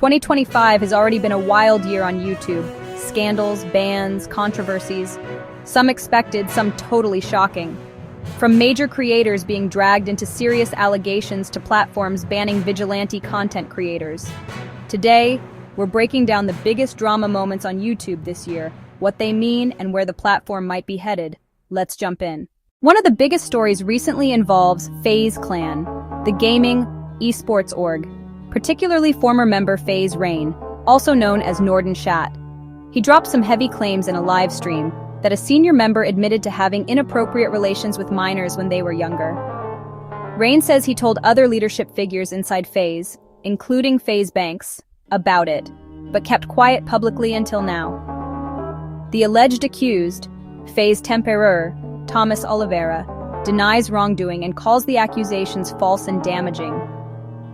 2025 has already been a wild year on YouTube. Scandals, bans, controversies. Some expected, some totally shocking. From major creators being dragged into serious allegations to platforms banning vigilante content creators. Today, we're breaking down the biggest drama moments on YouTube this year, what they mean and where the platform might be headed. Let's jump in. One of the biggest stories recently involves FaZe Clan, the gaming esports org, particularly former member FaZe Rain, also known as Norden Chat. He dropped some heavy claims in a live stream that a senior member admitted to having inappropriate relations with minors when they were younger. Rain says he told other leadership figures inside FaZe, including FaZe Banks, about it, but kept quiet publicly until now. The alleged accused, FaZe Temperrr, Thomas Oliveira, denies wrongdoing and calls the accusations false and damaging.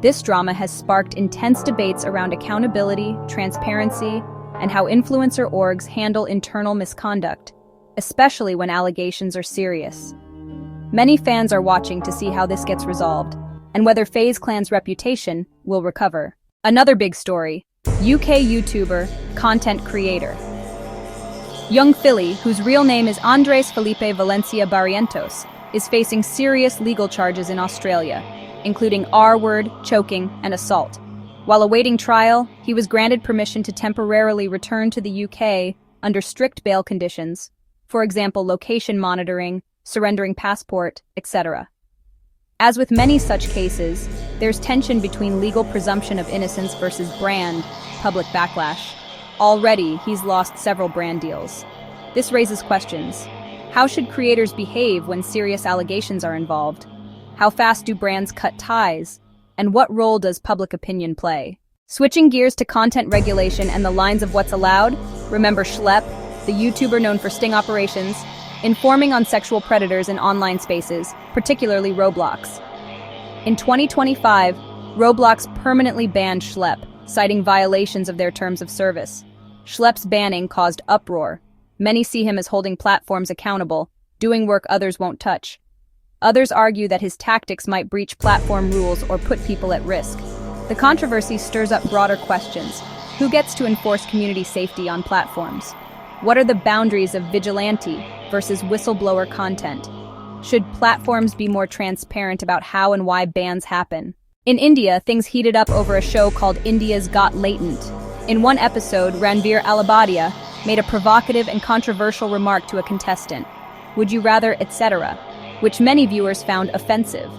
This drama has sparked intense debates around accountability, transparency, and how influencer orgs handle internal misconduct, especially when allegations are serious. Many fans are watching to see how this gets resolved, and whether FaZe Clan's reputation will recover. Another big story, UK YouTuber, content creator. Young Philly, whose real name is Andres Felipe Valencia Barrientos, is facing serious legal charges in Australia, including R-word, choking, and assault. While awaiting trial, he was granted permission to temporarily return to the UK under strict bail conditions, for example, location monitoring, surrendering passport, etc. As with many such cases, there's tension between legal presumption of innocence versus brand, public backlash. Already, he's lost several brand deals. This raises questions. How should creators behave when serious allegations are involved? How fast do brands cut ties? And what role does public opinion play? Switching gears to content regulation and the lines of what's allowed, remember Schlep, the YouTuber known for sting operations, informing on sexual predators in online spaces, particularly Roblox. In 2025, Roblox permanently banned Schlep, citing violations of their terms of service. Schlep's banning caused uproar. Many see him as holding platforms accountable, doing work others won't touch. Others argue that his tactics might breach platform rules or put people at risk. The controversy stirs up broader questions. Who gets to enforce community safety on platforms? What are the boundaries of vigilante versus whistleblower content? Should platforms be more transparent about how and why bans happen? In India, things heated up over a show called India's Got Latent. In one episode, Ranveer Alabadia made a provocative and controversial remark to a contestant, "Would you rather, etc.," which many viewers found offensive.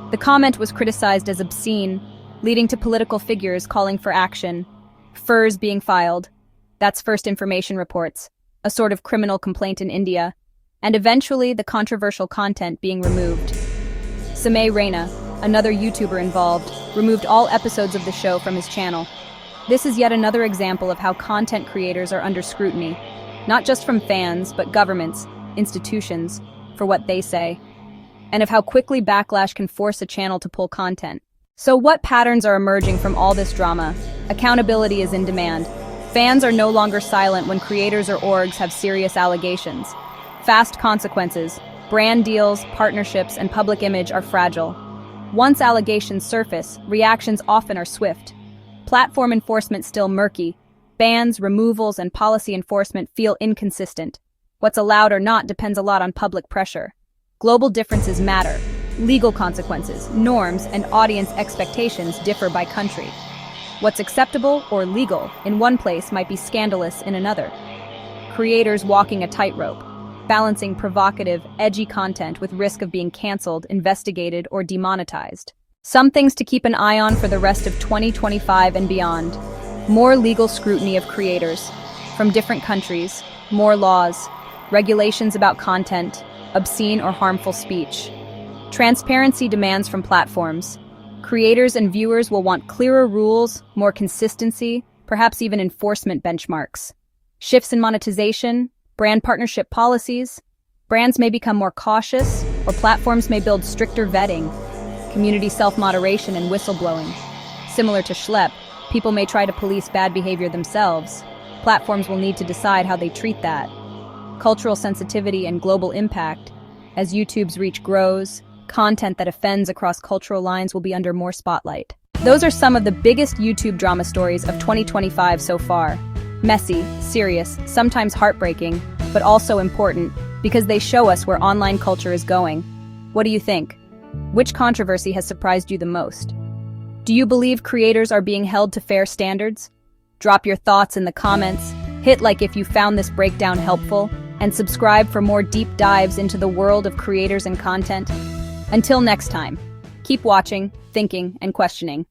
The comment was criticized as obscene, leading to political figures calling for action, FIRs being filed, that's First Information Reports, a sort of criminal complaint in India, and eventually the controversial content being removed. Samay Raina, another YouTuber involved, removed all episodes of the show from his channel. This is yet another example of how content creators are under scrutiny, not just from fans, but governments, institutions, for what they say, and of how quickly backlash can force a channel to pull content. So what patterns are emerging from all this drama? Accountability is in demand. Fans are no longer silent when creators or orgs have serious allegations. Fast consequences, brand deals, partnerships, and public image are fragile. Once allegations surface, reactions often are swift. Platform enforcement still murky. Bans, removals, and policy enforcement feel inconsistent. What's allowed or not depends a lot on public pressure. Global differences matter. Legal consequences, norms, and audience expectations differ by country. What's acceptable or legal in one place might be scandalous in another. Creators walking a tightrope, balancing provocative, edgy content with risk of being canceled, investigated, or demonetized. Some things to keep an eye on for the rest of 2025 and beyond. More legal scrutiny of creators from different countries, more laws, regulations about content, obscene or harmful speech. Transparency demands from platforms. Creators and viewers will want clearer rules, more consistency, perhaps even enforcement benchmarks. Shifts in monetization, brand partnership policies. Brands may become more cautious, or platforms may build stricter vetting. Community self-moderation and whistleblowing. Similar to Schlep, people may try to police bad behavior themselves. Platforms will need to decide how they treat that. Cultural sensitivity and global impact. As YouTube's reach grows, content that offends across cultural lines will be under more spotlight. Those are some of the biggest YouTube drama stories of 2025 so far. Messy, serious, sometimes heartbreaking, but also important because they show us where online culture is going. What do you think? Which controversy has surprised you the most? Do you believe creators are being held to fair standards? Drop your thoughts in the comments, hit like if you found this breakdown helpful, and subscribe for more deep dives into the world of creators and content. Until next time, keep watching, thinking, and questioning.